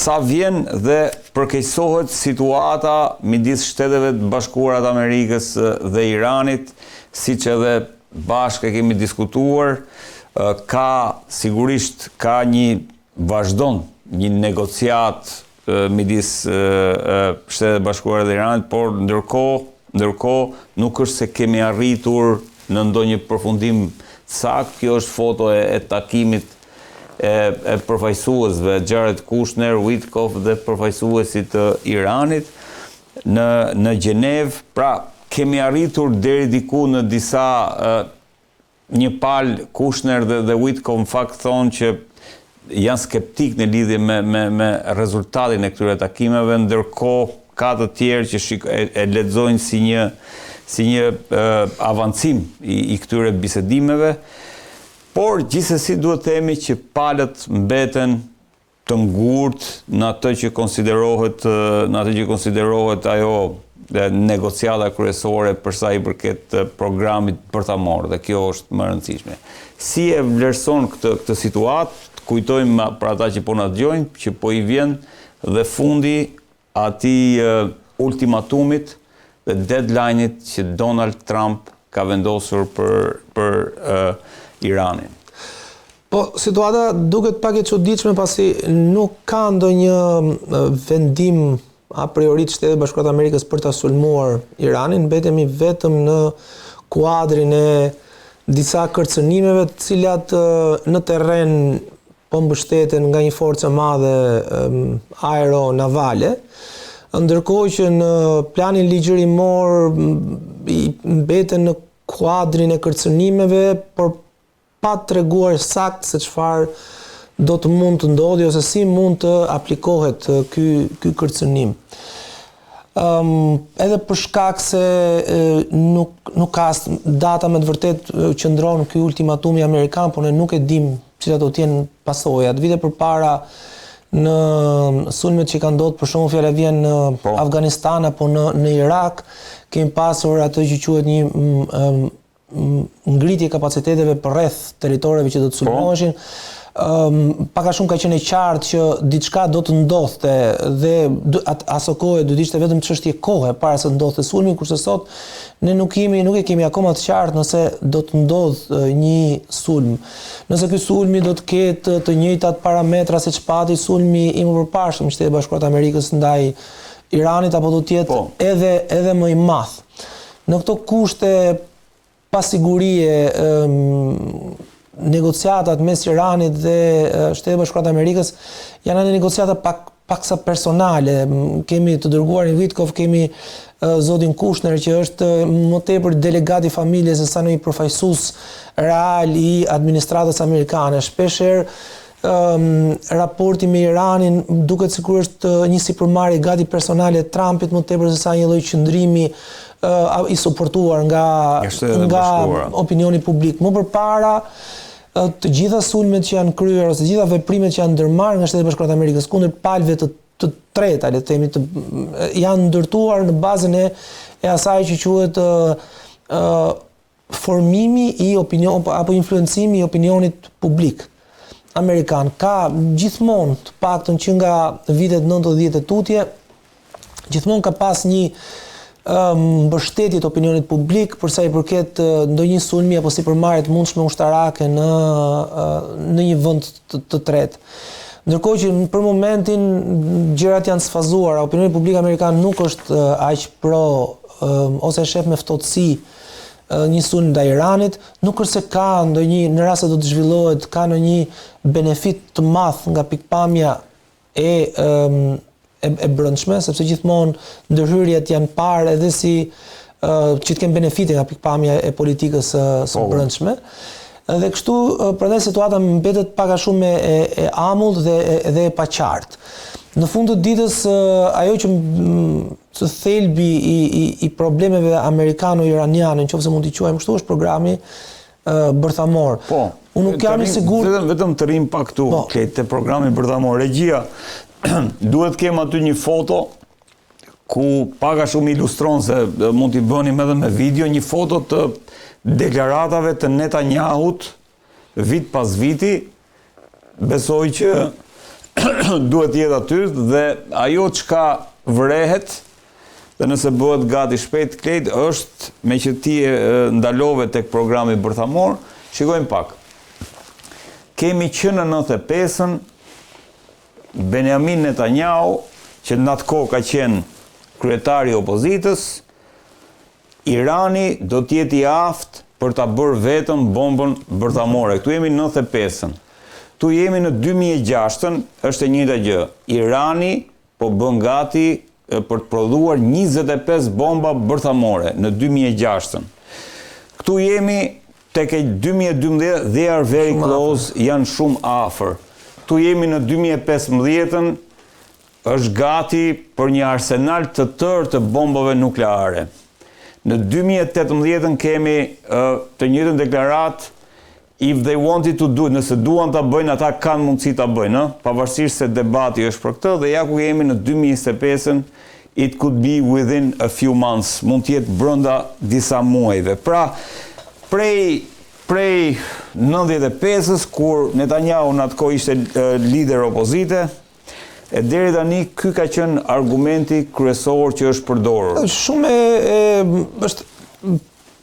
sa vjen dhe përkeqësohet situata midis Shteteve të Bashkuara të Amerikës dhe Iranit, siç edhe bashkë kemi diskutuar, sigurisht ka vazhdon një negociat midis Shtetet Bashkuara dhe Iranit, por ndërkohë nuk është se kemi arritur në ndonjë përfundim sakt. Kjo është foto e takimit e përfaqësuesve Jared Kushner, Witkoff dhe përfaqësuesit të Iranit në Gjenev. Pra, kemi arritur deri diku në disa një palë. Kushner dhe Witkoff në fakt thonë që janë skeptik në lidhje me rezultatin e këtyre takimeve, ndërkohë ka të tjerë që e lexojnë si një avancim i këtyre bisedimeve. Por gjithsesi duhet të themi që palët mbeten të ngurtë në atë që konsiderohet ajo negociata kryesore për sa i përket programit bërthamor, dhe kjo është më e rëndësishme. Si e vlerëson këtë situatë? Kujtojmë për ata që po na dëgjojnë që po i vjen dhe fundi atij ultimatumit dhe deadline-it që Donald Trump ka vendosur për Iranin. Po, situata duket pak e çuditshme pasi nuk ka ndonjë vendim a priori të Shtetet Bashkuara të Amerikës për ta sulmuar Iranin. Mbetemi vetëm në kuadrin e disa kërcënimeve të cilat në terren po mbështeten nga një forcë e madhe aeronavale, ndërkohë që në planin ligjërimor i mbeten në kuadrin e kërcënimeve, por pa treguar sakt se çfarë do të mund të ndodhi ose si mund të aplikohet ky kërcënim. Edhe për shkak se nuk ka data me të vërtet qëndron ky ultimatumi amerikan, por ne nuk e dim cilat do të jenë pasojat. Vite përpara në sulmet që kanë ndodhur, për shembull fjala vjen në Afganistan apo në Irak, kemi pasur atë që quhet një ngritje kapaciteteve përreth territoreve që do të sulmoheshin. Pak a shumë ka qenë e qartë që diçka do të ndodhte dhe aso kohë do të ishte vetëm çështje kohe para se të ndodhte sulmi, kurse sot ne nuk e kemi akoma të qartë nëse do të ndodhë një sulm. Nëse ky sulmi do të ketë të njëjtat parametra siç pati sulmi i mëparshëm i Shtetit Bashkuar të Amerikës ndaj Iranit, apo do të jetë edhe më i madh. Në këto kushte pasigurie negociatat mes Iranit dhe Shtetit Bashkuar të Amerikës janë në negociata paksa personale. Kemi të dërguarin Witkoff, kemi zotin Kushner që është më tepër delegat i familjes se sa në një përfaqësues real i administratës amerikane. Shpeshherë raporti me Iranin duket sikur është një sipërmarrje gati personale e Trumpit më tepër se sa një lloj qëndrimi i suportuar nga opinioni publik. Më përpara të gjitha sulmet që janë kryer ose të gjitha veprimet që janë ndërmarrë nga Shtetet Bashkuara të Amerikës kundër palëve të treta, le të themi, janë ndërtuar në bazën e asaj që quhet formimi i opinion apo influencimi i opinionit publik amerikan. Ka gjithmonë, të paktën që nga vitet 90 e tutje, gjithmonë ka pas një mbështetje të opinionit publik për sa i përket ndonjë sulmi apo sipërmarrje të mundshme ushtarake në një vend të tretë. Ndërkohë që për momentin gjërat janë sfazuara, opinioni publik amerikan nuk është aq pro ose shef me ftohtësi një sulm ndaj Iranit, nuk është se ka ndonjë, në rast se do të zhvillohet, ka ndonjë benefit të madh nga pikpamja e brendshme, sepse gjithmonë ndërhyrjet janë parë edhe si që të kenë benefite nga pikpamja e politikës së brendshme. Dhe kështu prandaj situata mbetet pak a shumë e amullt dhe e paqartë. Në fund të ditës ajo që së thelbi i problemeve amerikano-iraniane, nëse mund t'i quajmë kështu, është programi bërthamor. Unë nuk jam i sigurt. Vetëm të rrim pak këtu, te programi bërthamor. Regjia, duhet kem aty një foto ku pak a shumë ilustron, se mund t'i bënim edhe me video, një foto të deklaratave të Netanyahut vit pas viti. Besoj që duhet jetë aty dhe ajo çka vrehet dhe nëse bëhet gati shpejt Klejt është me që ti ndalove tek programi bërthamor, shikojmë pak. Kemi që në 95-ën Benjamin Netanyahu, që në atë kohë ka qenë kryetari i opozitës, Irani do të jetë i aftë për ta bërë vetëm bombën bërthamore. Këtu jemi në 95-ën. Tu jemi në 2006-ën, është e njëjta gjë. Irani po bën gati për të prodhuar 25 bomba bërthamore në 2006-ën. Këtu jemi tek 2012, they are very close, janë shumë afër. Këtu jemi në 2015-ën, është gati për një arsenal të tërë të bombave nukleare. Në 2018 kemi të njëjtën deklaratë, if they wanted to do it, nëse duan ta bëjnë, ata kanë mundësi ta bëjnë, pavarësisht se debati është për këtë, dhe ja ku jemi në 2025-ën, it could be within a few months, mund të jetë brenda disa muajve. Pra, prej 95-ës, kur Netanyahu në atë kohë ishte lider opozite, e deri tani ky ka qenë argumenti kryesor që është përdorur. Shumë është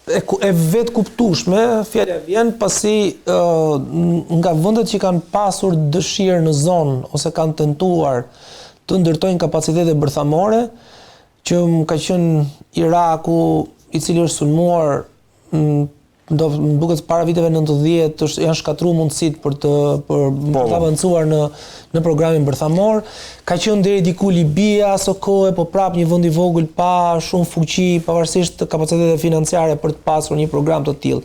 e vetë kuptueshme, fjala vjen pasi nga vendet që kanë pasur dëshirë në zonë ose kanë tentuar të ndërtojnë kapacitete bërthamore, që ka qenë Iraku, i cili është sulmuar më duket para viteve 90, janë shkatruar mundësitë për të avancuar në programin bërthamor. Ka qenë deri diku Libia aso kohë, po prap një vend i vogël pa shumë fuqi, pavarësisht të kapacitete financiare për të pasur një program të tillë.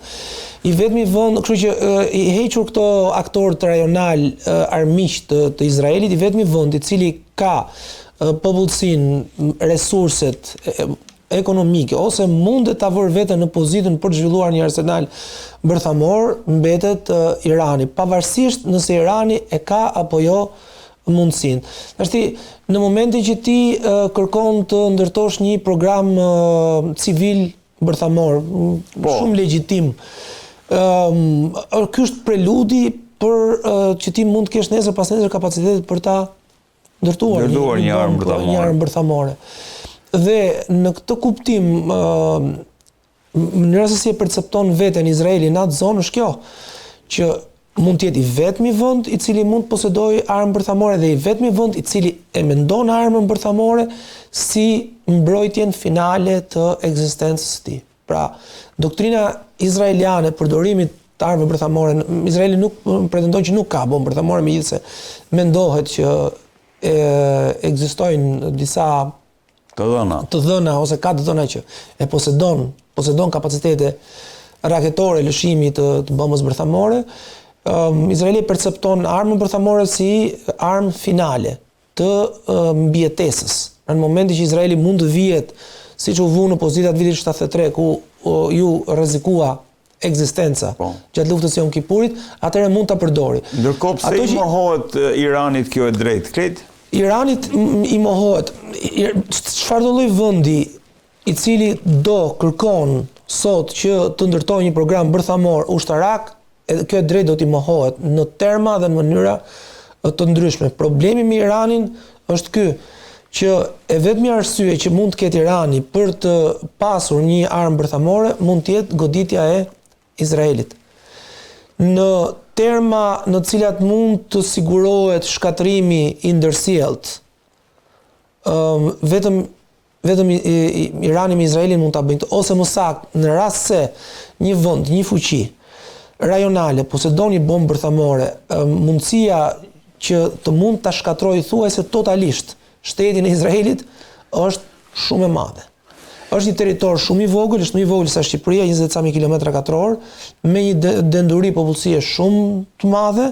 I vetmi vend, kështu që i hequr këto aktorët rajonal armiq të Izraelit, i vetmi vend i cili ka popullsinë, resurset ekonomike, ose mundet ta vërë veten në pozitën për të zhvilluar një arsenal bërthamor, mbetet Irani, pavarësisht nëse Irani e ka apo jo mundësinë. Tashti, në momentin që ti kërkon të ndërtosh një program civil bërthamor, shumë legjitim, ky është preludi për që ti mund të kesh nesër pas nesër kapacitetet për ta ndërtuar një armë bërthamore. Dhe në këtë kuptim, mënyra se si e percepton veten Izraeli në atë zonë është kjo, që mund të jetë i vetmi vend i cili mund të posedojë armë bërthamore dhe i vetmi vend i cili e mendon armën bërthamore si mbrojtjen finale të ekzistencës së tij. Pra, doktrina izraeliane përdorimit të armëve bërthamore, Izraeli nuk pretendon që nuk ka bombë bërthamore, megjithëse mendohet që ekzistojnë disa të dhëna ose ka të dhëna që e posedon kapacitete raketore lëshimi të bombës bërthamore. Izraeli percepton armën bërthamore si armë finale të mbijetesës. Në momentin që Izraeli mund të vihet, siç u vu në pozitat vitit 73, ku ju rrezikua ekzistenca gjatë luftës së Yom Kipurit, atëherë mund ta përdori. Ndërkohë pse i mohohet Iranit kjo e drejtë, Klejt? Iranit i mohohet. Çfarë do lloj vendi i cili kërkon sot që të ndërtojë një program bërthamor ushtarak, kjo e drejtë do t'i mohohet në terma dhe në mënyra të ndryshme. Problemi me Iranin është ky, që e vetmi arsye që mund të ketë Irani për të pasur një armë bërthamore mund të jetë goditja e Izraelit. Në terma në cilat mund të sigurohet shkatrimi i ndërsjellët, vetëm Irani me Izraelin mund ta bëjnë, ose më saktë në rast se një vend, një fuqi rajonale posedon një bombë bërthamore, mundësia që të mund ta shkatrojë thuajse totalisht shtetin e Izraelit është shumë e madhe. Është një territor shumë i vogël, është më i vogël se Shqipëria, 20 kilometra katror, me një denduri popullsie shumë të madhe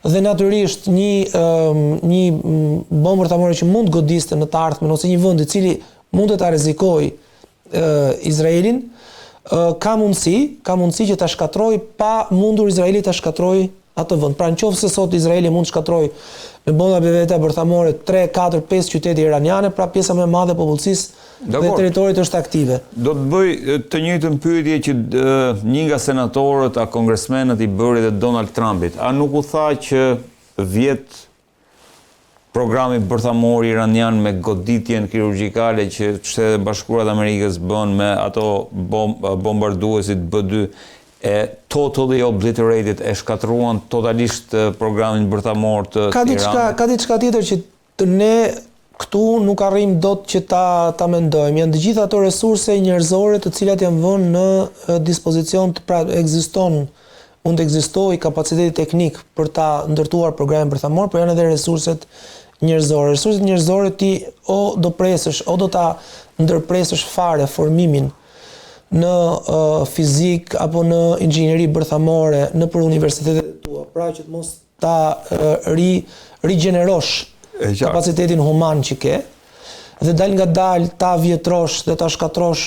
dhe natyrisht një bombë bërthamore që mund godiste në të ardhmen ose një vend i cili mund të ta rrezikojë Izraelin, ka mundësi që ta shkatrojë pa mundur Izraeli ta shkatrojë atë vend. Pra nëse sot Izraeli mund të shkatrojë me bomba veta bërthamore 3, 4, 5 qytete iraniane, pra pjesa më e madhe e popullsisë dhe territorit është aktive. Do të bëj të njëjtën pyetje që një nga senatorët a kongresmenët i bëri dhe Donald Trumpit. A nuk u tha që vjet programi bërthamor iranian me goditjen kirurgjikale që Shtetet Bashkuara të Amerikës bën me ato bombarduesit B2 totally obliterated, e shkatruan totalisht programin bërthamor të Tiranës. Ka diçka tjetër që ne këtu nuk arrim dot që ta mendojmë. Janë të gjitha ato resurse njerëzore të cilat janë vënë në dispozicion, pra mund të ekzistojë kapaciteti teknik për ta ndërtuar programin bërthamor, por janë edhe resurset njerëzore. Resurset njerëzore ti o do presësh, o do ta ndërpresësh fare formimin në fizik apo në inxhinieri bërthamore nëpër universitetet tua, pra që të mos ta rigjenerosh kapacitetin human që ke, dhe dal nga dal ta vjetrosh dhe ta shkatrosh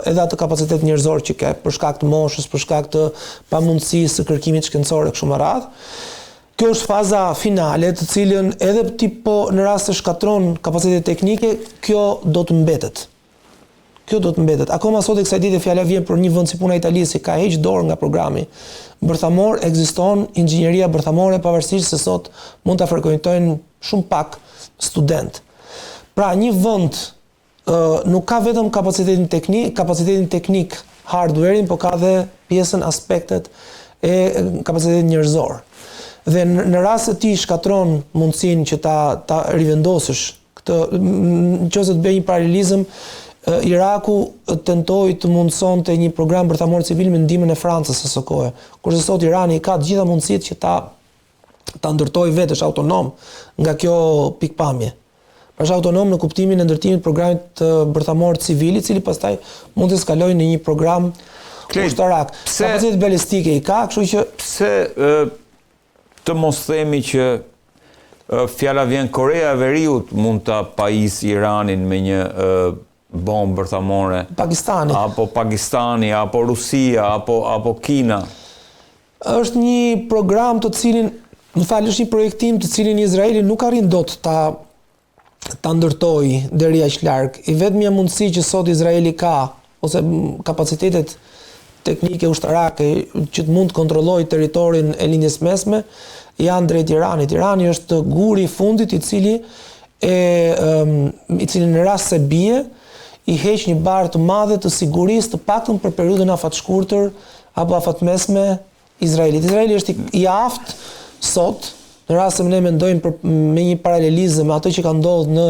edhe atë kapacitet njerëzor që ke, për shkak të moshës, për shkak të pamundësisë së kërkimit shkencore kështu me radhë. Kjo është faza finale, të cilën edhe ti në rast se shkatron kapacitetet teknike, kjo do të mbetet. Akoma sot e kësaj dite fjala vjen për një vend si puna e Italisë, ka heq dorë nga programi bërthamor, ekziston inxhinieria bërthamore, pavarësisht se sot mund ta frekuentojnë shumë pak student. Pra një vend nuk ka vetëm kapacitetin teknik, hardware-in, por ka edhe pjesën, aspektet e kapacitetit njerëzor. Dhe në rast se ti shkatron mundësinë që ta rivendosësh këtë, nëse të bëj një paralelizëm, Iraku tentoi të mundsonte një program bërthamor civil me ndihmën e Francës së kohë, kurse sot Irani ka të gjitha mundësitë që ta ndërtojë vetë, është autonom nga kjo pikpamje. Është autonom në kuptimin e ndërtimit të programit bërthamor civil, i cili pastaj mund të skalojë në një program ushtarak. Kapacitet balistike i ka, kështu që pse të mos themi që fjala vjen Korea e Veriut mund ta pajisë Iranin me një bombë bërthamore, Pakistani, apo Rusia, apo Kina. Është një program të cilin, është një projektim të cilin Izraeli nuk arrin dot ta ndërtojë deri aq larg. I vetmja mundësi që sot Izraeli ka, ose kapacitetet teknike ushtarake që të mund të kontrollojë territorin e lindjes mesme, janë drejt Iranit. Irani është guri i fundit i cili në rast se bie i heq një barë të madhe të sigurisë, të paktën për periudhën afatshkurtër apo afatmesme Izraelit. Izraeli është i aftë sot, në rast se ne mendojmë me një paralelizëm ato që ka ndodhur në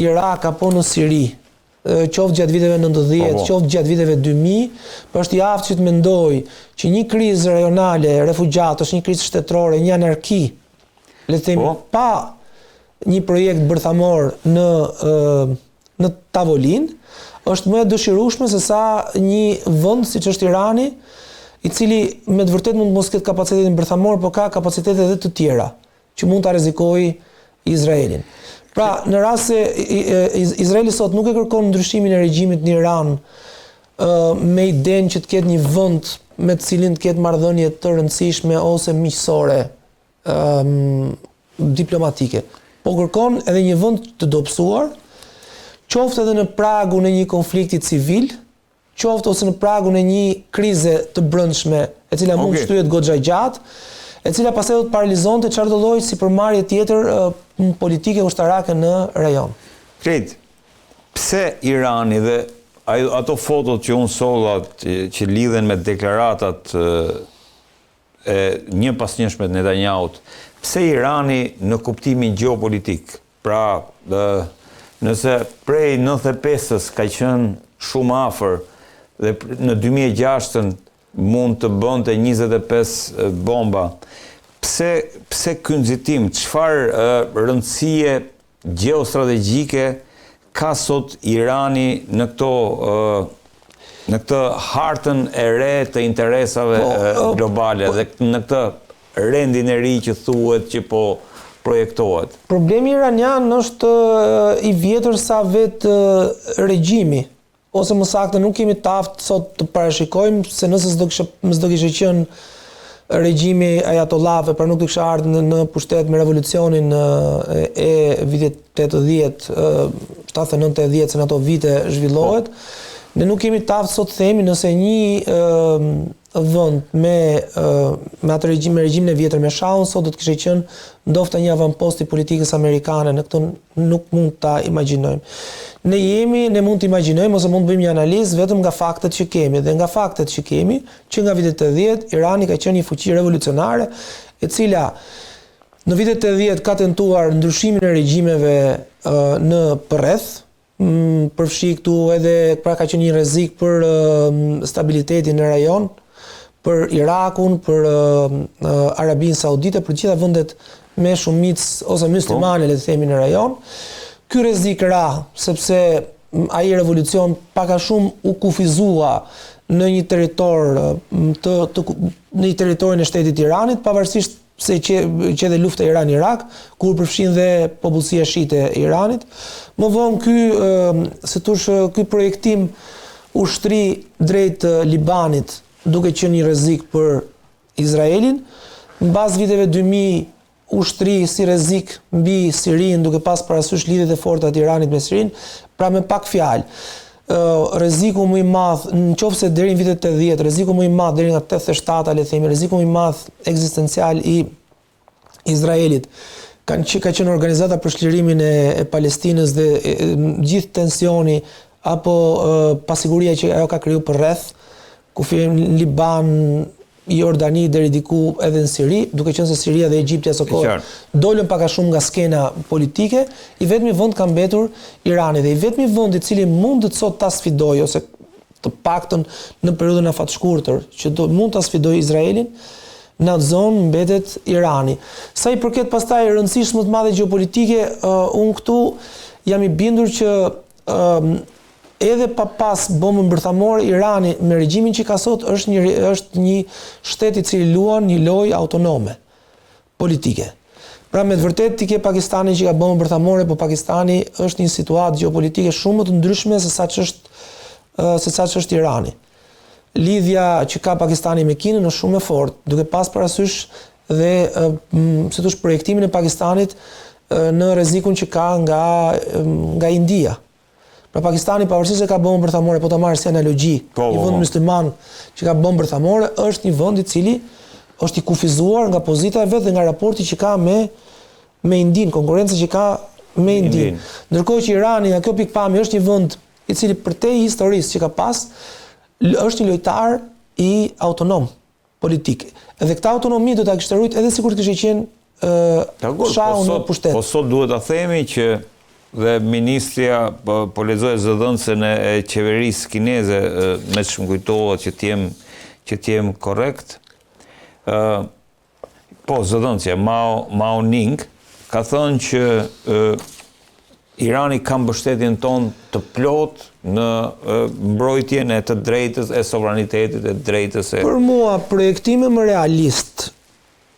Irak apo në Siri, qoftë gjatë viteve 90, qoftë gjatë viteve 2000, por është i aftë që të mendoj që një krizë rajonale, refugjatësh, një krizë shtetërore, një anarki, le të themi, pa një projekt bërthamor në tavolinë, është më e dëshirueshme se sa një vend siç është Irani, i cili me të vërtetë mund të mos ketë kapacitetin bërthamor, por ka kapacitete edhe të tjera që mund ta rrezikojë Izraelin. Pra, në rast se Izraeli sot nuk e kërkon ndryshimin e regjimit në Iran me idenë që të ketë një vend me të cilin të ketë marrëdhënie të rëndësishme ose miqësore, diplomatike, po kërkon edhe një vend të dobësuar, qoftë edhe në pragun e një konflikti civil, qoftë ose në pragun e një krize të brendshme, e cila mund të shtyhet goxha gjatë, e cila pastaj do të paralizonte çfarëdo lloj sipërmarrje tjetër politike ushtarake në rajon. Kret, pse Irani dhe ato fotot që unë solla që lidhen me deklaratat e një pas njëshme të Netanyahu, pse Irani në kuptimin gjeopolitik, pra nëse prej 95-s ka qenë shumë afër dhe në 2006 mund të bënte 25 bomba, pse ky nxitim, çfarë rëndësie gjeostrategjike ka sot Irani në këtë hartën e re të interesave globale dhe në këtë rendin e ri që thuhet që po projektohet. Problemi iranian është i vjetër sa vetë regjimi, ose më saktë nuk kemi të aftë sot të parashikojmë se nëse s'do kishte qenë regjimi ajatollave, pra nuk do kishte ardhur në pushtet me revolucionin e vitit 80, 79-80, se në ato vite zhvillohet. Ne nuk kemi të aftë sot themi nëse një vend me atë regjimin e vjetër me Shahun, sot do të kishte qenë ndofta një avampost i politikës amerikane, në këtë nuk mund ta imagjinojmë. Ne mund të imagjinojmë ose mund të bëjmë një analizë vetëm nga faktet që kemi, dhe nga faktet që kemi, që nga vitet 80 Irani ka qenë një fuqi revolucionare, e cila në vitet 80 ka tentuar ndryshimin e regjimeve në përreth, përfshi këtu edhe pra ka qenë një rrezik për stabilitetin në rajon, për Irakun, për Arabinë Saudite, për gjitha vendet me shumicë ose muslimane, le të themi, në rajon. Ky rrezik ra sepse ai revolucion pak a shumë u kufizua në një territor në një territorin e shtetit Iranit, pavarësisht se që dhe lufta Iran-Irak, kur përfshin dhe popullsia shite e Iranit. Më vonë ky projektim ushtri drejt Libanit, duke qenë një rrezik për Izraelin, mbas viteve 2000 ushtri si rrezik mbi Sirin, duke pas parasysh lidhjet e forta të Iranit me Sirin, pra me pak fjalë. Rreziku më i madh, nëse deri në vitet 80, rreziku më i madh deri nga 87, le të themi, rreziku më i madh ekzistencial i Izraelit ka qenë organizata për shlirimin e Palestinës dhe gjithë tensioni apo pasiguria që ajo ka kriju përreth, ku fillojnë në Liban, Jordani deri diku edhe në Siri, duke qenë se Siria dhe Egjipti aso kohë dolën pak a shumë nga skena politike, i vetmi vend ka mbetur Irani, dhe i vetmi vend i cili mundet sot ta sfidojë, ose të paktën në periudhën e fatshkurtër që mund ta sfidojë Izraelin, në atë zonë mbetet Irani. Sa i përket pastaj rëndësisë më të madhe gjeopolitike, unë këtu jam i bindur që edhe pa pas bombën bërthamore, Irani me regjimin që ka sot është një shtet i cili luan një lojë autonome politike. Pra me të vërtetë ti ke Pakistanin që ka bombën bërthamore, por Pakistani është një situatë gjeopolitike shumë më të ndryshme se sa ç'është Irani. Lidhja që ka Pakistani me Kinën është shumë e fortë, duke pas parasysh dhe projektimin e Pakistanit në rrezikun që ka nga India. Pra Pakistani, pavarësisht se ka bombë bërthamore, po ta marrë si analogji, një vend musliman që ka bombë bërthamore, është një vend i cili është i kufizuar nga pozita e vet dhe nga raporti që ka me Indin, konkurrencën që ka me Indin. Ndërkohë që Irani, nga kjo pikpamje, është një vend i cili përtej historisë që ka pas, është një lojtar i autonom politik. Edhe këtë autonomi do ta kishte ruajtur edhe sikur të kishte qenë Shahu në pushtet. Po sot duhet ta themi që dhe ministria po lexoj zëdhënësen e qeverisë kineze, me që më kujtohet që t'jem korrekt. Po, zëdhënësja, Mao Ning, ka thënë që Irani ka mbështetjen tonë të plot në mbrojtjen e të drejtës e sovranitetit e drejtës e... Për mua, projektime më realist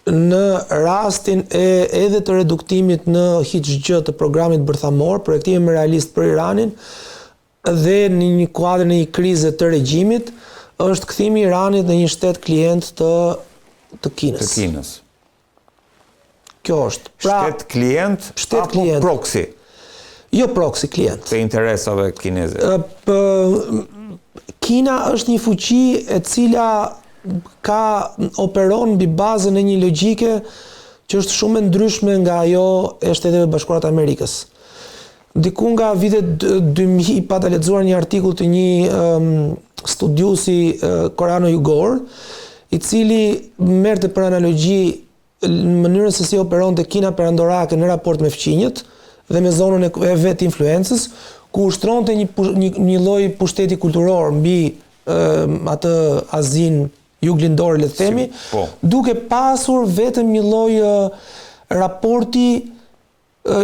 në rastin edhe të reduktimit në hiç gjë të programit bërthamor, projektime më realist për Iranin dhe në një kuadër në një krize të regjimit, është kthimi i Iranit në një shtet klient të Kinës. Të Kinës. Kjo është. Shtet klient apo proxy? Jo proxy, klient. Të interesave kineze. Kina është një fuqi e cila operon mbi bazën e një logjike që është shumë e ndryshme nga ajo e Shteteve Bashkuara të Amerikës. Diku nga vitet 2000 pata lexuar një artikull të një studiusi koreano-jugor, i cili merrte për analogji në mënyrën se si operonte Kina perandorake në raport me fqinjët dhe me zonën e vet influencës, ku ushtronte një lloj pushteti kulturor mbi atë Azinë juglindore, le të themi, duke pasur vetëm një lloj raporti,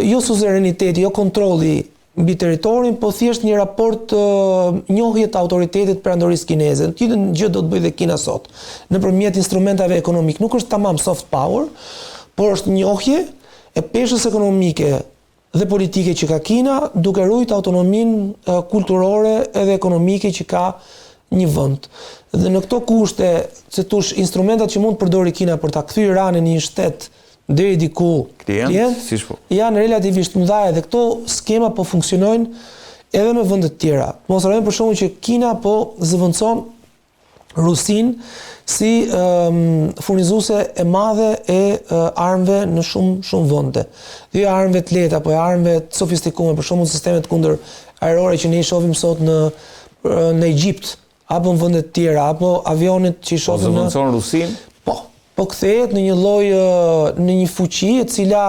jo suzereniteti, jo kontrolli mbi territorin, po thjesht një raport njohje të autoritetit perandorisë kineze. Në gjithë gjë do të bëjë dhe Kina sot, nëpërmjet instrumentave ekonomik. Nuk është tamam soft power, por është njohje e peshës ekonomike dhe politike që ka Kina, duke ruajtur autonominë kulturore edhe ekonomike që ka një vend. Dhe në këto kushte, se tush instrumentat që mund të përdori Kina për ta kthyer Iranin në një shtet deri diku klient, janë relativisht mëdha, dhe këto skema po funksionojnë edhe me vende të tjera. Mos harrojmë për shkakun që Kina po zëvendëson Rusin si furnizuese e madhe e armëve në shumë vende. Dhe armëve të lehta, apo armëve të sofistikuara, për shembull sistemet kundër ajrore që ne i shohim sot në Egjipt, apo në vende të tjera, apo avionit që i shohim në Rusin? Po kthehet në një lloj në një fuqi e cila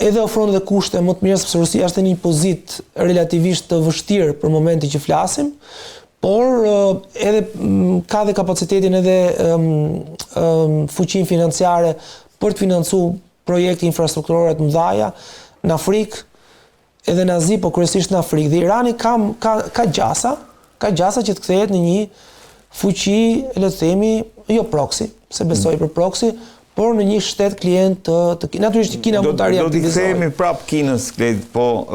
edhe ofron dhe kushte më të mira, sepse Rusia është në një pozitë relativisht të vështirë për momentin që flasim, por edhe ka dhe kapacitetin edhe fuqinë financiare për të financuar projekte infrastrukturore të mëdha në Afrikë, edhe në Azi, po kryesisht në Afrikë. Dhe Irani ka gjasa që të kthehet në një fuqi, le të themi, jo proxy, se besoj për proxy, por në një shtet klient të natyrisht Kina mund ta reaktivizojë. Do t'i kthehemi prapë Kinës, Kled, po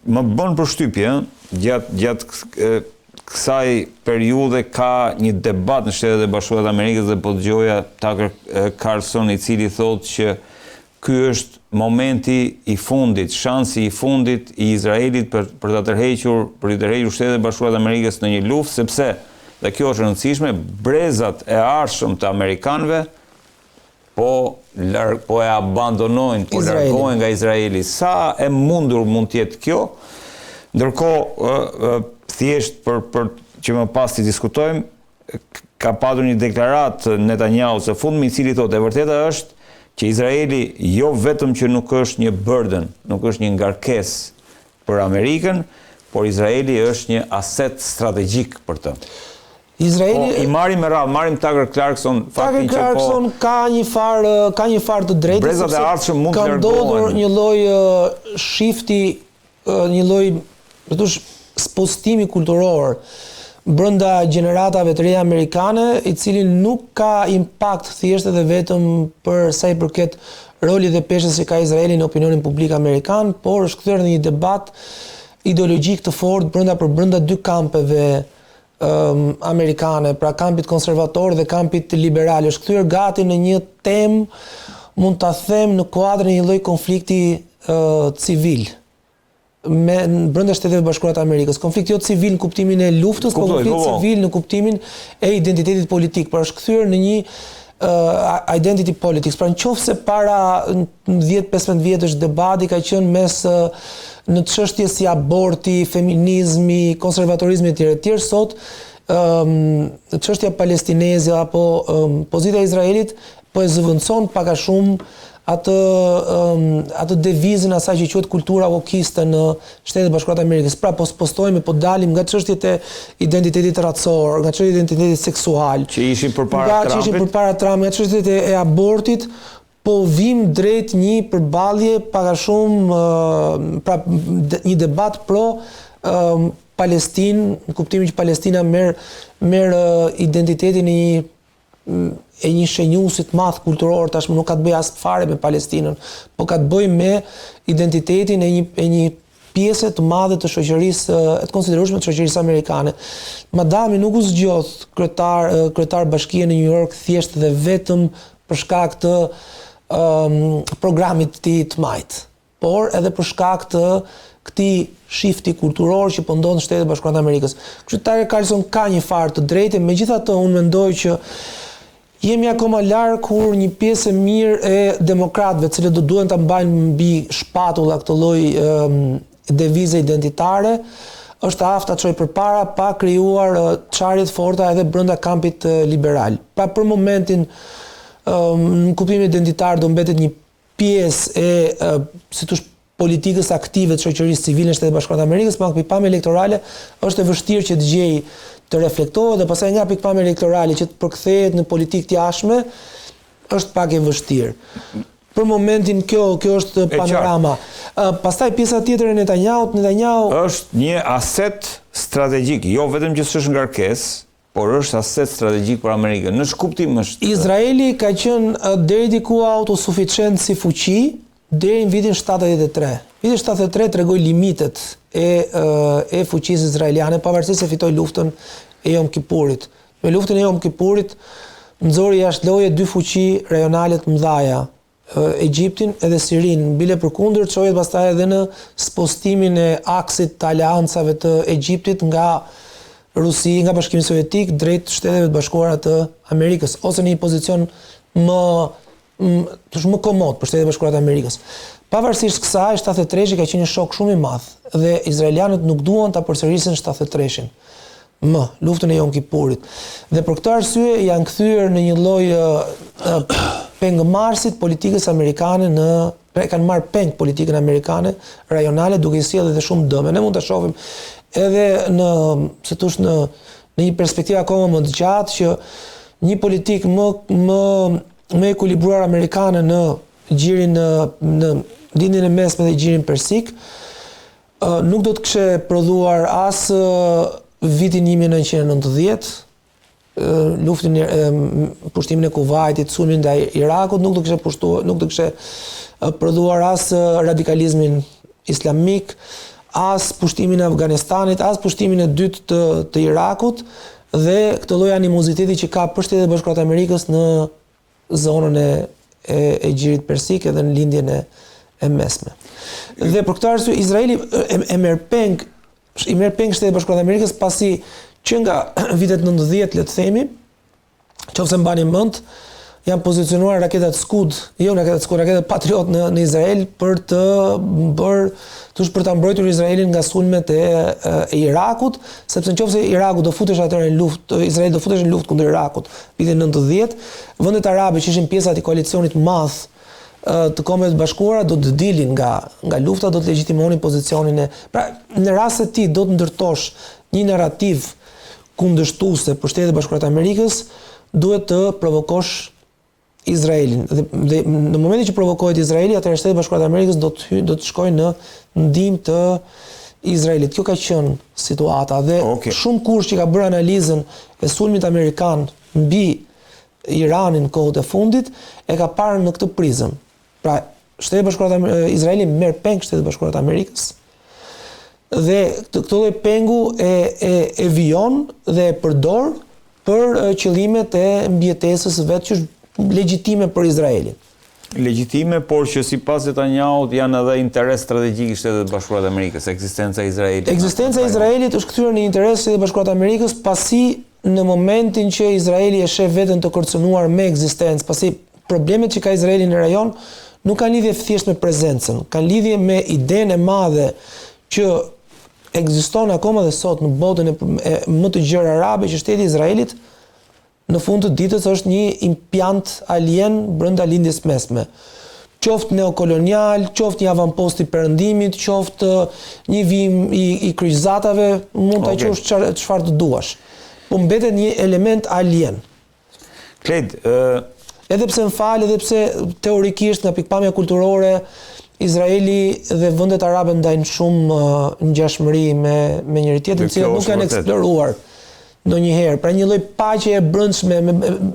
më bën përshtypje gjatë kësaj periudhe ka një debat në Shtetet e Bashkuara të Amerikës dhe po dëgjoja Tucker Carlson, i cili thotë që ky është momenti i fundit, shansi i fundit i Izraelit për të tërhequr Shtetet e Bashkuara të Amerikës në një luftë, sepse, dhe kjo është rëndësishme, brezat e arshëm të Amerikanëve po e abandonojnë, po largohen nga Izraeli. Sa e mundur mund të jetë kjo? Ndërkohë, thjesht për që më pas të diskutojmë, ka padur një deklaratë Netanyahu së fundmi, i cili thotë, e vërteta është që Izraeli jo vetëm që nuk është një burden, nuk është një ngarkesë për Amerikën, por Izraeli është një aset strategjik për të. I marim me radhë, marim Tucker Carlson, Tucker Carlson ka një farë të drejtë, brezat e ardhshëm mund të largohen. Ka ndodhur një lloj shifti, një lloj spostimi kulturor brenda gjeneratave të reja amerikane, i cili nuk ka impakt thjesht edhe vetëm për sa i përket rolit dhe peshës që ka Izraeli në opinionin publik amerikan, por është kthyer në një debat ideologjik të fortë brenda dy kampeve amerikane, pra kampit konservator dhe kampit liberal. Është kthyer gati në një temë, mund ta them, në kuadrin e një lloj konflikti civil brenda Shteteve Bashkuara të Amerikës. Konflikt jo civil në kuptimin e luftës, por konflikt civil në kuptimin e identitetit politik. Pra është kthyer në një identity politics. Pra nëse para 10-15 vjetësh debati ka qenë mes në çështje si aborti, feminizmi, konservatorizmi etj. Sot çështja palestineze apo pozita e Izraelit po e zëvendëson pak a shumë atë devizën asaj që quhet kultura wokiste në Shtetet Bashkuara të Amerikës. Pra po spostojmë, po dalim nga çështjet e identitetit racor, nga çështjet e identitetit seksual, që ishin përpara Trump, nga çështjet e abortit, po vim drejt një përballje pak a shumë, pra një debat pro Palestinë, në kuptimin që Palestina merr identitetin e një shenjusit madh kulturor, tashmë nuk ka të bëjë as fare me Palestinën, po ka të bëjë me identitetin e një pjese të madhe të shoqërisë, të konsiderueshme të shoqërisë amerikane. Madami nuk u zgjodh kryetar bashkie në New York thjesht dhe vetëm për shkak të programit të majt, por edhe për shkak të këtij shifti kulturor që po ndodh në Shtetet e Bashkuara të Amerikës. Kështu Tucker Carlson ka një farë të drejtë, megjithatë unë mendoj që jemi akoma larg kur një pjesë e mirë e demokratëve, të cilët do duhen ta mbajnë mbi shpatulla këtë lloj devize identitare, është afta të çojë përpara pa krijuar çarje të forta edhe brenda kampit liberal. Pra për momentin në kuptimin identitar do mbetet një pjesë e si thosh politikës aktive të shoqërisë civile në Shtetet e Bashkuara të Amerikës, me pikpamje elektorale është e vështirë që të gjej të reflektohet, dhe pastaj nga pikpamja elektorale që të përkthehet në politikë të jashtme është pak e vështirë. Për momentin kjo është panorama. Pastaj pjesa tjetër e Netanyahu është një aset strategjik, jo vetëm që s'është ngarkesë, por është aset strategjik për Amerikën. Në shkuptim është. Izraeli ka qenë deri diku autosuficient si fuqi deri në vitin 73. Viti 73 tregoi limitet e fuqisë izraeliane, pavarësisht se fitoi luftën e Yom Kippurit. Me luftën e Yom Kippurit nxori jashtë loje dy fuqi rajonale të mëdha, Egjiptin edhe Sirinë. Bile përkundër çohet pastaj edhe në spostimin e aksit të aleancave të Egjiptit nga Rusi nga Bashkimi Sovjetik drejt Shteteve të Bashkuara të Amerikës, ose në një pozicion më komod për Shtetet e Bashkuara të Amerikës. Pavarësisht kësaj, 73-shi ka qenë një shok shumë i madh dhe izraelianët nuk duan ta përsërisin 73-shin. Luftën e Yom Kipurit. Dhe për këtë arsye janë kthyer në një lloj pengëmarrësit politikës amerikane kanë marrë peng politikën amerikane rajonale duke i sjellë edhe shumë dëme. Ne mund ta shohim edhe në një perspektivë akoma më të gjatë që një politikë më ekuilibruar amerikane në gjirin në lindjen e mesme dhe gjirin persik nuk do të kishte prodhuar as vitin 1990, pushtimin e Kuvajtit, sulmin ndaj Irakut, nuk do kishte prodhuar as radikalizmin islamik, as pushtimin e Afganistanit, as pushtimin e dytë të Irakut dhe këtë lloj animoziteti që ka për Shtetet e Bashkuara të Amerikës në zonën e gjirit persik edhe në lindjen e mesme. Dhe për këtë arsye Izraeli i merr peng Shtetet e Bashkuara të Amerikës pasi që nga vitet 90, le të themi, qofse mbani mend, janë pozicionuar raketat Scud, raketat Patriot në Izrael për ta mbrojtur Izraelin nga sulmet e Irakut, sepse nëse Iraku do futesh atëherë në luftë, Izraeli do futesh në luftë kundër Irakut, vitin 90, vendet arabe që ishin pjesë e koalicionit madh të Kombeve të Bashkuara do të dilin nga lufta, do të legjitimonin pozicionin pra në rast se ti do të ndërtosh një narrativ kundërshtuese për Shtetet e Bashkuara të Amerikës, duhet të provokosh Izraelin. Dhe në momentin që provokohet Izraeli, atëherë Shtetet e Bashkuara të Amerikës do të shkojnë në ndihmë të Izraelit. Kjo ka qenë situata dhe shumë kush që ka bërë analizën e sulmit amerikan mbi Iranin në kohët e fundit e ka parë në këtë prizëm. Pra, Shtetet e Bashkuara të Izraeli merr peng Shtetet e Bashkuara të Amerikës dhe këtë lloj pengu e vijon dhe e përdor për qëllimet e mbijetesës vetë që është legjitime për Izraelin. Legjitime, por që sipas Netanyahu janë edhe interes strategjik i Shtetet e Bashkuara të Amerikës, ekzistenca e Izraelit. Ekzistenca e Izraelit është kthyer në interes të Shtetet e Bashkuara të Amerikës pasi në momentin që Izraeli e sheh veten të kërcënuar me ekzistencë, pasi problemet që ka Izraeli në rajon nuk kanë lidhje thjesht me prezencën, kanë lidhje me idenë e madhe që ekziston akoma dhe sot në botën më të gjerë arabe që shteti i Izraelit në fund të ditës është një impiant alien brenda lindjes mesme. Qoftë neokolonial, qoftë një avampost i perëndimit, qoftë një vim i kryqëzatave, mund ta quash çfarë të duash. Po mbetet një element alien. Edhe pse edhe pse teorikisht nga pikpamja kulturore Izraeli dhe vendet arabe ndajnë shumë ngjashmëri me njëri tjetrin, që nuk kanë eksploruar ndonjëherë. Pra një lloj paqe e brendshme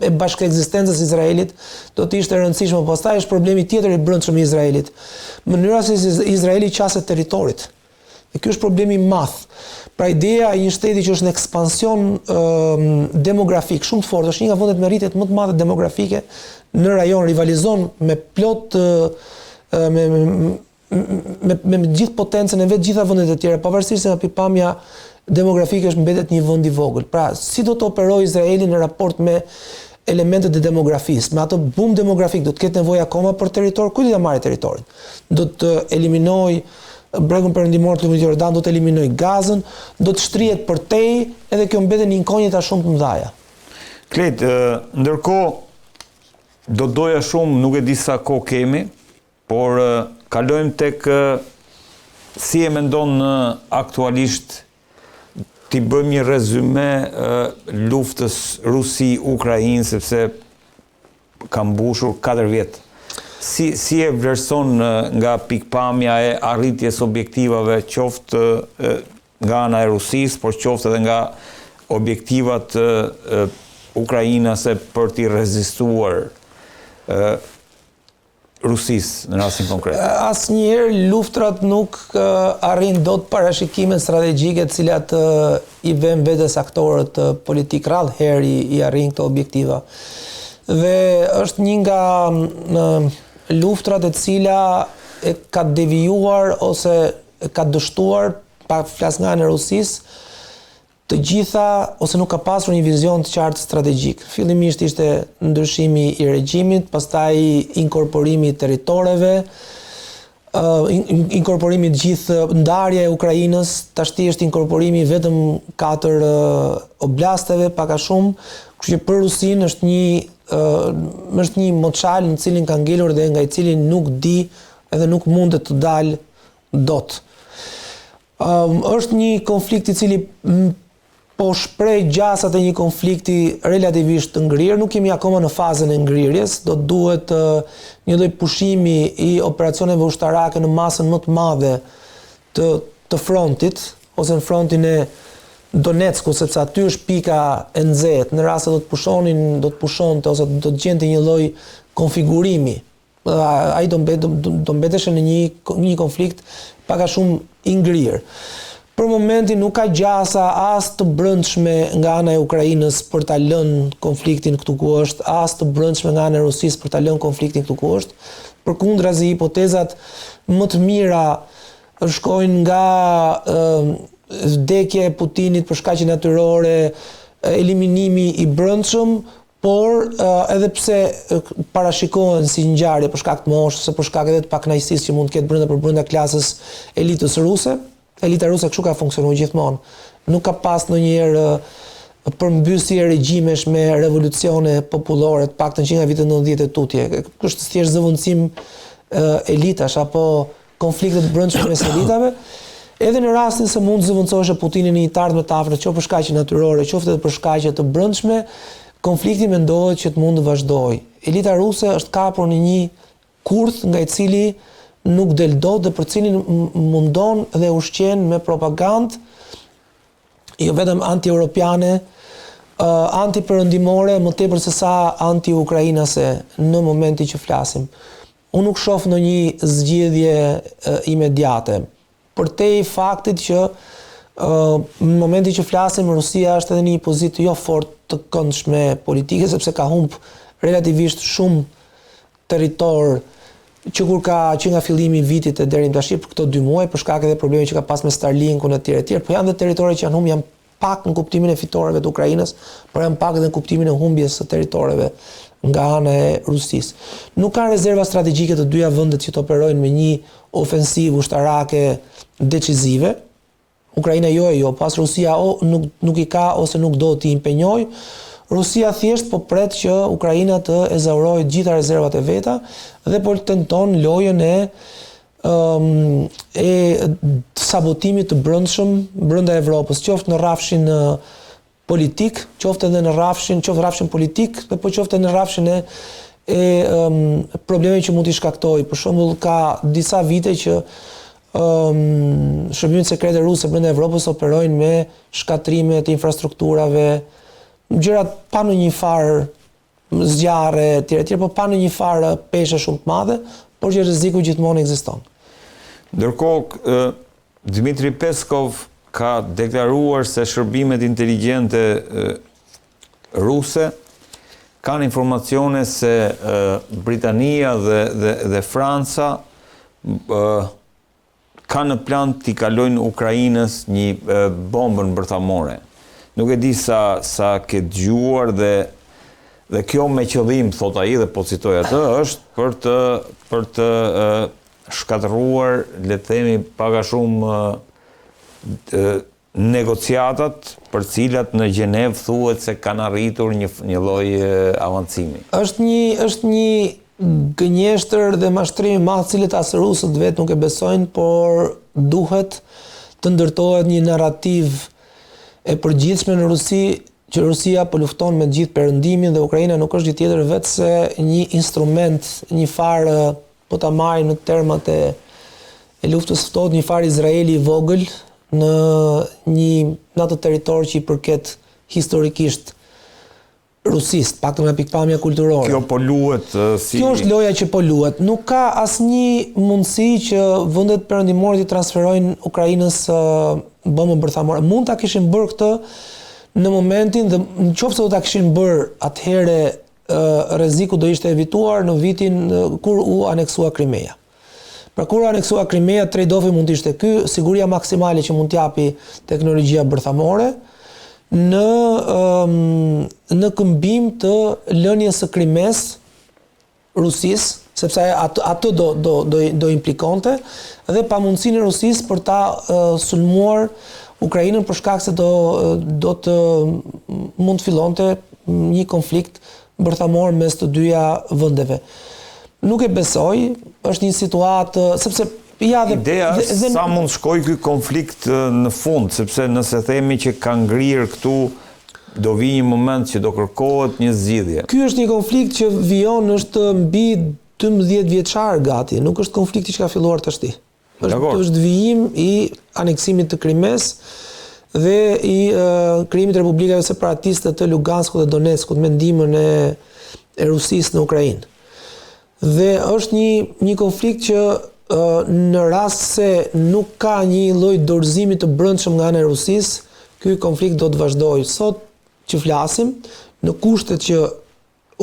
e bashkëekzistencës së Izraelit do të ishte e rëndësishme, pastaj është problemi tjetër i brendshëm i Izraelit. Mënyra se Izraeli qaset territorit. Dhe ky është problemi i madh. Pra ideja e një shteti që është në ekspansion demografik shumë të fortë, është një nga vendet me rritjet më të mëdha demografike në rajon, rivalizon me plot me gjithë potencën e vetë gjitha vendet e tjera, pavarësisht se nga pikpamja demografike është mbetet një vend i vogël. Pra, si do të operojë Izraeli në raport me elementet e demografisë? Me atë boom demografik do të ketë nevojë akoma për territor, ku do ta marrë territorin? Do të eliminojë bregun perëndimor të lumit Jordan, do të eliminojë Gazën, do të shtrihet përtej, edhe kjo mbetet një inkonjeta shumë të mëdha. Ndërkohë do doja shumë, nuk e di sa kohë kemi, por kalojmë tek si e mendon aktualisht ti bëjmë një rezume luftës Rusi-Ukrainë, sepse ka mbushur 4 vjet. Si e vlerëson nga pikpamja e arritjes objektivave, qoftë nga ana e Rusisë, por qoftë edhe nga objektivat ukrainase për t'i rezistuar Rusisë në rastin konkret? Asnjëherë luftrat nuk arrin dot parashikimet strategjike të cilat i vënë vetes aktorët politik, rrallë herë i arrin këto objektiva. Dhe është një nga luftrat e cila e ka devijuar ose e ka dështuar, pa flas nga ana e Rusisë, të gjitha ose nuk ka pasur një vizion të qartë strategjik. Fillimisht ishte ndryshimi i regjimit, pastaj inkorporimi i territoreve, inkorporimi të gjithë ndarja e Ukrainës, tashti është inkorporimi vetëm 4 oblasteve, pak a shumë, kështu që për Rusinë është një moçal në cilin ka ngelur dhe nga i cili nuk di edhe nuk mundet të dalë dot. Është një konflikt i cili po shpreh gjasat e një konflikti relativisht të ngrirë, nuk jemi akoma në fazën e ngrirjes, do të duhet një lloj pushimi i operacioneve ushtarake në masën më të madhe të frontit, ose në frontin e Donetsku, sepse aty është pika e nxehtë, në rast se do të pushonte ose do të gjente një lloj konfigurimi. Ai do mbeteshe në një konflikt pak a shumë i ngrirë. Për momentin nuk ka gjasa as të brendshme nga ana e Ukrainës për ta lënë konfliktin këtu ku është, as të brendshme nga ana e Rusisë për ta lënë konfliktin këtu ku është. Përkundrazi, hipotezat më të mira shkojnë nga vdekja e Putinit për shkaqe natyrore, eliminimi i brendshëm, por edhe pse parashikohen si ngjarje për shkak të moshës ose për shkak edhe të pakënaqësisë që mund të ketë brenda klasës elitës ruse. Elita ruse kështu ka funksionuar gjithmonë. Nuk ka pas ndonjëherë përmbysje regjimesh me revolucione popullore, të paktën që nga vitet 90 e tutje. Është thjesht zëvendësim elitash apo konflikte të brendshme mes elitave. Edhe në rastin se mund të zëvendësohesh Putinin në një të ardhmë të afërt, qoftë për shkaqe natyrore, qoftë edhe për shkaqe të brendshme, konflikti mendohet që të mund të vazhdojë. Elita ruse është kapur në një kurth nga i cili nuk del dot dhe për cilin mundon dhe ushqen me propagandë jo vetëm anti-europiane, anti-perëndimore, më tepër se sa anti-ukrainase në momentin që flasim. Unë nuk shoh ndonjë zgjidhje imediate. Përtej faktit që në momentin që flasim, Rusia është edhe në një pozitë jo fort të këndshme politike, sepse ka humb relativisht shumë territor që nga fillimi i vitit e deri tash për këto 2 muaj, për shkak edhe problemeve që ka pas me Starlinkun etj, por janë dhe territore që janë humbur, janë pak në kuptimin e fitoreve të Ukrainës, por janë pak edhe në kuptimin e humbjes së territoreve nga ana e Rusisë. Nuk kanë rezerva strategjike të dyja vendet që të operojnë me një ofensivë ushtarake decizive. Ukraina jo, pas Rusia nuk i ka ose nuk do t'i impenjoj. Rusia thjesht po pret që Ukraina të ezaurojë gjitha rezervat e veta dhe po tenton lojën e sabotimit të brendshëm brenda Evropës, qoftë në rrafshin politik, qoftë edhe në rrafshin politik, dhe po qoftë edhe në rrafshin e problemeve që mund t'i shkaktojë. Për shembull, ka disa vite që shërbimet sekrete ruse brenda Evropës operojnë me shkatrime të infrastrukturave, gjërat pa në një farë zjarre etj, por pa në një farë peshe shumë të madhe, por që rreziku gjithmonë ekziston. Ndërkohë, Dmitri Peskov ka deklaruar se shërbimet inteligjente ruse kanë informacione se Britania dhe Franca kanë në plan t'i kalojnë Ukrainës një bombën bërthamore. Nuk e di sa ke dëgjuar dhe kjo me qëllim, thot ai dhe po citoj atë, është për të shkatëruar, le të themi, pak a shumë negociatat për cilat në Gjenev thuhet se kanë arritur një lloj avancimi. Është një gënjeshtër dhe mashtrim i madh, cilët as rusët vetë nuk e besojnë, por duhet të ndërtohet një narrativ e përgjithshme në Rusi, që Rusia po lufton me gjithë perëndimin dhe Ukraina nuk është gjë tjetër vetë se një instrument, një farë, po ta marrim në termat e luftës ftohtë, një farë Izraeli i vogël në atë territor që i përket historikisht Rusisë, paktën nga pikpamja kulturore. Kjo po luhet si... Kjo është loja që po luhet. Nuk ka asnjë mundësi që vendet perëndimore të transferojnë Ukrainës bombën bërthamore. Mund ta kishin bërë këtë në momentin dhe nëse do ta kishin bërë, atëherë rreziku do ishte evituar në vitin kur u aneksua Krimea. Pra kur u aneksua Krimea, trade-offi mund të ishte ky, siguria maksimale që mund t'japi teknologjia bërthamore, në këmbim të lënies së Krimes Rusisë, sepse atë do implikonte, dhe pamundësinë e Rusisë për ta sulmuar Ukrainën për shkak se do të mund të fillonte një konflikt bërthamor mes të dyja vendeve. Nuk e besoj, është një situatë, sepse ideja është sa mund shkoj ky konflikt në fund, sepse nëse themi që ka ngrirë këtu, do vi një moment që do kërkohet një zgjidhje. Ky është një konflikt që vijon, është mbi 12 vjeçar gati, nuk është konflikti që ka filluar tashti. Është vijim i aneksimit të Krimes dhe i krijimit të republikave separatiste të Luganskut dhe Donetskut me ndihmën e Rusisë në Ukrainë. Dhe është një konflikt që në rast se nuk ka një lloj dorëzimi të brendshëm nga ana e Rusisë, ky konflikt do të vazhdojë. Sot që flasim, në kushtet që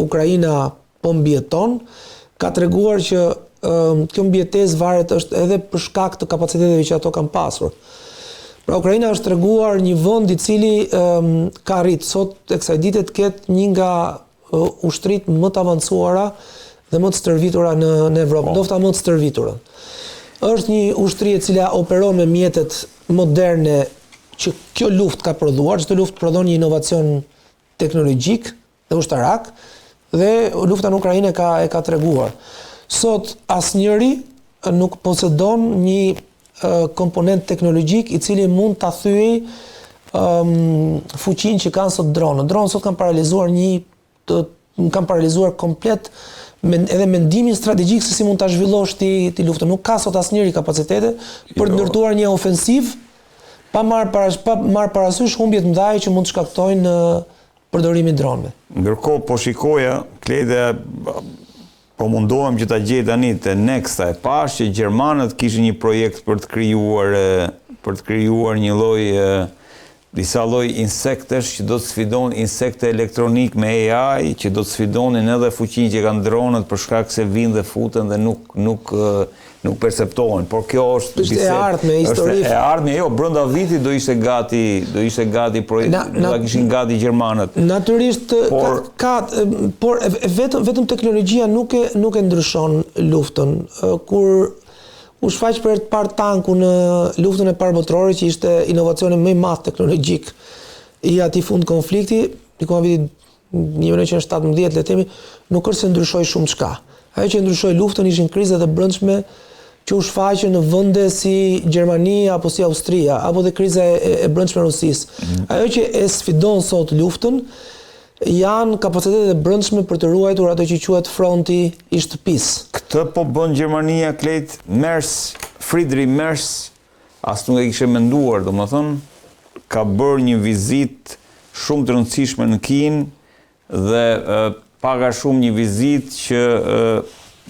Ukraina po mbijeton, ka treguar që kjo mbijetesë varet është edhe për shkak të kapaciteteve që ato kanë pasur. Pra Ukraina është treguar një vend i cili ka arrit sot tek kësaj dite të ketë një nga ushtrit më të avancuara dhe më të stërvitura në Evropë, ndofta më të stërvitura. Është një ushtri e cila operon me mjetet moderne që kjo luftë ka prodhuar, çdo luftë prodhon një inovacion teknologjik dhe ushtarak, dhe lufta në Ukrainë e ka treguar. Sot asnjëri nuk posedon një komponent teknologjik i cili mund ta thyej fuqinë që kanë sot dronët. Dronët sot kanë paralizuar komplet edhe mendimin strategjik se si mund ta zhvillosh ti luftën. Nuk ka sot asnjëri kapacitete për të ndërtuar një ofensiv pa marrë parasysh humbjet mëdha që mund të shkaktojnë përdorimi i dronëve. Ndërkohë po shikoja, Klede, po mundohem që ta gjej tani te Nexta e pash që gjermanët kishin një projekt për të krijuar një disa lloj insektesh që do të sfidon insekte elektronik me AI, që do të sfidonin edhe fuqinë që kanë dronët për shkak se vinë dhe futen dhe nuk perceptohen, por kjo është e ardhme, histori. E ardhme, jo, brenda vitit do ishte gati projekt, do ta kishin gati gjermanët. Natyrisht por vetëm teknologjia nuk e ndryshon luftën. Kur u shfaq për të parë tanku në luftën e parë botërore, që ishte inovacioni më i madh teknologjik i atij fund konflikti, diku në vitin 1917, le të themi, nuk është se ndryshoi shumë çka. Ajo që ndryshoi luftën ishin krizat e brendshme që u shfaqën në vende si Gjermania apo si Austria, apo dhe kriza e brendshme e Rusisë. Ajo që e sfidon sot luftën janë kapacitetet e brendshme për të ruajtur ato që quhet fronti i shtëpisë. Këtë po bën Gjermania, Klejt, Friedrich Merz, as nuk e kishte menduar, domethënë, ka bërë një vizitë shumë të rëndësishme në Kinë dhe paga shumë një vizitë që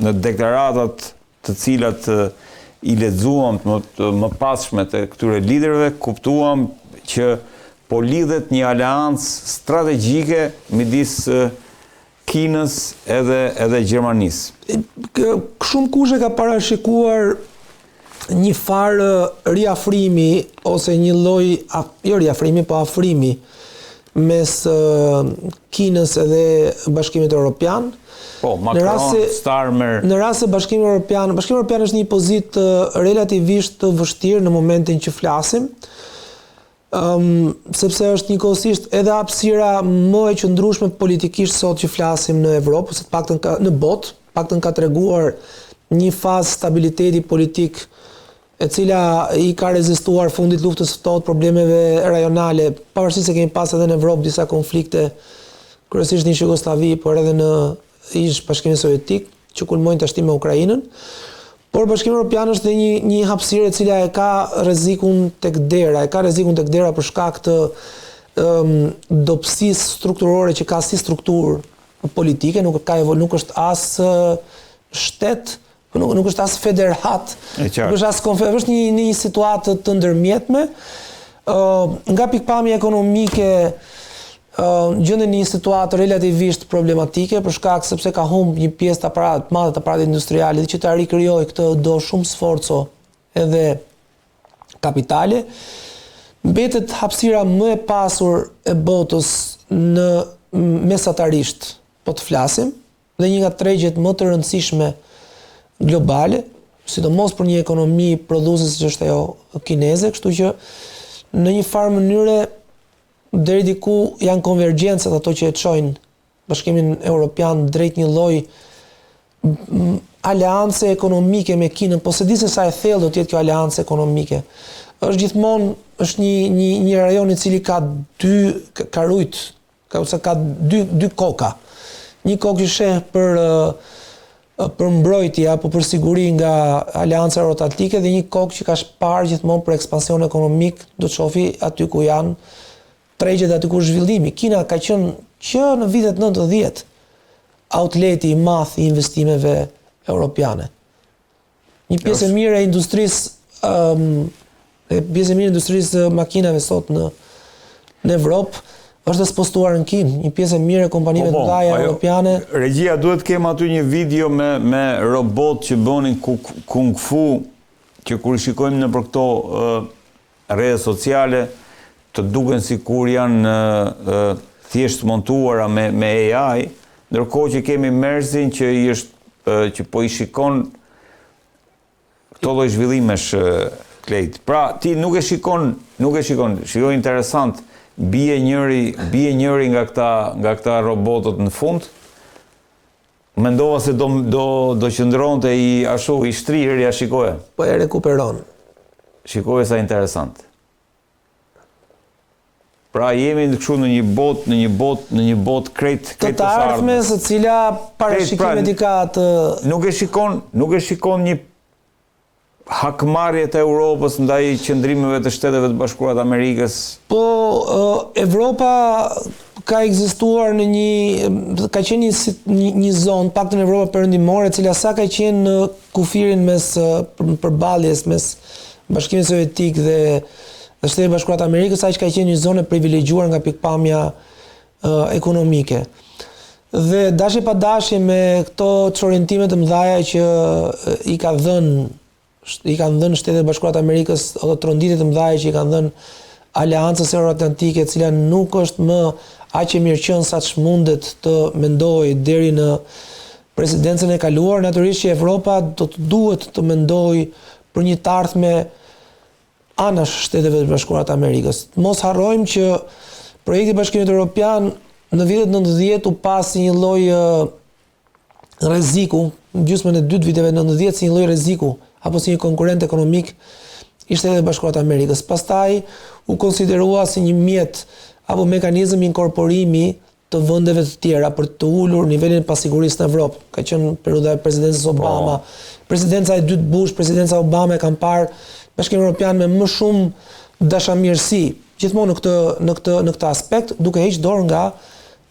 në deklaratat të cilat i lexuam më passhme të këtyre liderëve, kuptuam që po lidhet një aleancë strategjike midis Kinës edhe Gjermanisë. Shumë kush e ka parashikuar një farë riafrimi ose një lloj jo riafrimi, po afrimi mes Kinës edhe Bashkimit Evropian. Po, Macron, Starmer. Në rast se Bashkimi Evropian është një pozitë relativisht të vështirë në momentin që flasim, sepse është njëkohësisht edhe hapësira më e qëndrueshme politikisht sot që flasim në Evropë, ose të paktën në botë, paktën ka treguar një fazë stabiliteti politik e cila i ka rezistuar fundit luftës së ftohtë, problemeve rajonale, pavarësisht se kemi pas edhe në Evropë disa konflikte, kryesisht në Jugosllavi, por edhe në ish Bashkimin Sovjetik, që kulmojnë tashti me Ukrainën. Por Bashkimi Evropian është dhe një hapësirë e cila e ka rrezikun tek dera, për shkak të dobësisë strukturore që ka si strukturë politike, nuk është as shtet, nuk është as federat, nuk është as konfederat, është një situatë të ndërmjetme. Nga pikpamja ekonomike, gjenden në një situatë relativisht problematike për shkak sepse ka humbur një pjesë të aparatit industrial dhe që ta rikrijojë këtë do shumë sforco edhe kapitale. mbetet hapësira më e pasur e botës në mesatarisht, po të flasim, dhe një nga tregjet më të rëndësishme globale, sidomos për një ekonomi prodhuese siç është ajo kineze, kështu që në një farë mënyre deri diku janë konvergjencat ato që e çojnë Bashkimin Evropian drejt një lloj aleance ekonomike me Kinën, po se di se sa e thellë do të jetë kjo aleancë ekonomike. Është gjithmonë një rajon i cili ka dy karujt, ka dy koka. Një kokë që sheh për mbrojtje apo për siguri nga Aleanca Euroatlantike dhe një kokë që ka shparë gjithmonë për ekspansion ekonomik, do të shofi aty ku janë tregjet, aty ku është zhvillimi. Kina ka qenë që në vitet 90 outleti i madh i investimeve europiane. Një pjesë e mirë e industrisë makinave sot në Evropë është spostuar në Kinë, një pjesë e mirë e kompanive të mëdha europiane. Regjia, duhet kem aty një video me robot që bënin kung fu, që kur i shikojmë në për këto rrjete sociale, të duken sikur janë thjesht montuara me AI, ndërkohë që kemi Merzin që po i shikon këto lloj zhvillimesh Klejt. Pra, ti nuk e shikon, shikoj interesant, bie njëri nga këta robotët në fund. Mendova se do qëndronte i shtrirë, ja shikoje. Po e rekuperon. Shikoje sa interesant. Pra jemi kështu në një botë krejt të ardhme, së cila parashikimet i ka të... Nuk e shikon një hakmarrje të Europës ndaj qëndrimeve të Shteteve të Bashkuara të Amerikës. Po, Evropa ka ekzistuar ka qenë një zonë, paktën Evropa perëndimore, e cila sa ka qenë në kufirin mes përballjes mes Bashkimit Sovjetik dhe Shtetet e Bashkuara të Amerikës, aq ka qenë një zonë e privilegjuar nga pikpamja ekonomike. Dhe dashje pa dashje me këto çorientime të mëdha që i kanë dhënë Shtetet e Bashkuara të Amerikës, ose tronditet të mëdha që i kanë dhënë Aleancës Euroatlantike, e cila nuk është më aq e mirëqenë sa ç'mundet të mendojë deri në presidencën e kaluar. Natyrisht që Evropa duhet të mendojë për një të ardhme anash Shteteve të Bashkuara të Amerikës. Mos harrojmë që projekti i Bashkimit Evropian në vitet 90 u pasi një lloj rreziku, në gjysmën e dytë viteve 90 si një lloj rreziku apo si një konkurrent ekonomik i Shtetit Bashkuar të Amerikës. Pastaj u konsiderua si një mjet apo mekanizëm inkorporimi të vendeve të tjera për të ulur nivelin e pasigurisë në Evropë. Ka qenë periudha e presidencës Obama, presidenca e dytë Bush, presidenca Obama e kanë parë Bashkimin Evropian me më shumë dashamirësi, gjithmonë në këtë aspekt, duke hequr dorë nga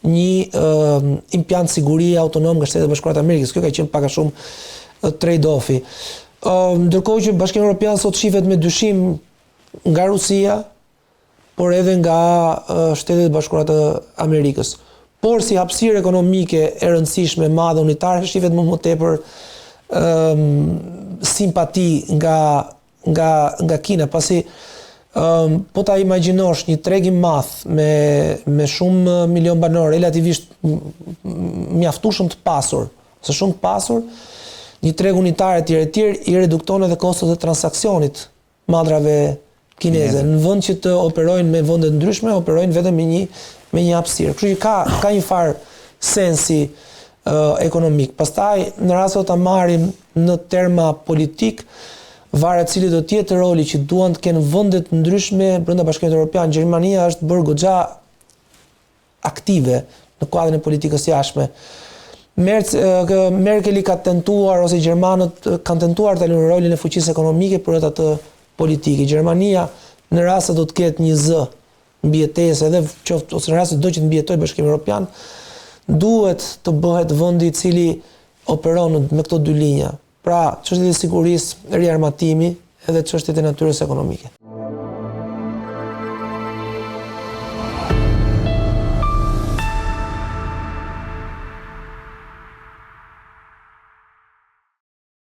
një impiant sigurie autonom nga Shtetet e Bashkuara të Amerikës. Kjo ka qenë pak a shumë trade-offi. Ndërkohë që Bashkimi Evropian sot shihet me dyshim nga Rusia, por edhe nga Shtetet e Bashkuara të Amerikës. Por si hapësirë ekonomike e rëndësishme, madhe, unitare, shihet më tepër simpati nga Kina, pasi po ta imagjinosh një treg i madh me shumë milion banor, relativisht mjaftueshëm të pasur, ose shumë të pasur, një treg unitar e tjerë i redukton edhe kostot e transaksionit madrave kineze. Në vend që të operojnë me vende ndryshme, operojnë vetëm me një hapësirë. Kështu që ka një farë sensi ekonomik. Pastaj në rast se ta marrim në terma politik, varet cili do të jetë roli që duan të kenë vendet ndryshme brenda Bashkimit Evropian. Gjermania është bërë goxha aktive në kuadrin e politikës jashtme. Merkeli ka tentuar, ose gjermanët kanë tentuar të luajnë rolin e fuqisë ekonomike për atë politike. Gjermania në rast se do të ketë një zë mbijetesë, edhe qoftë ose në rast se do që të mbijetojë Bashkimi Evropian, duhet të bëhet vendi i cili operon me këto dy linja. Pra, çështjet e sigurisë, riarmatimi edhe çështjet e natyrës ekonomike.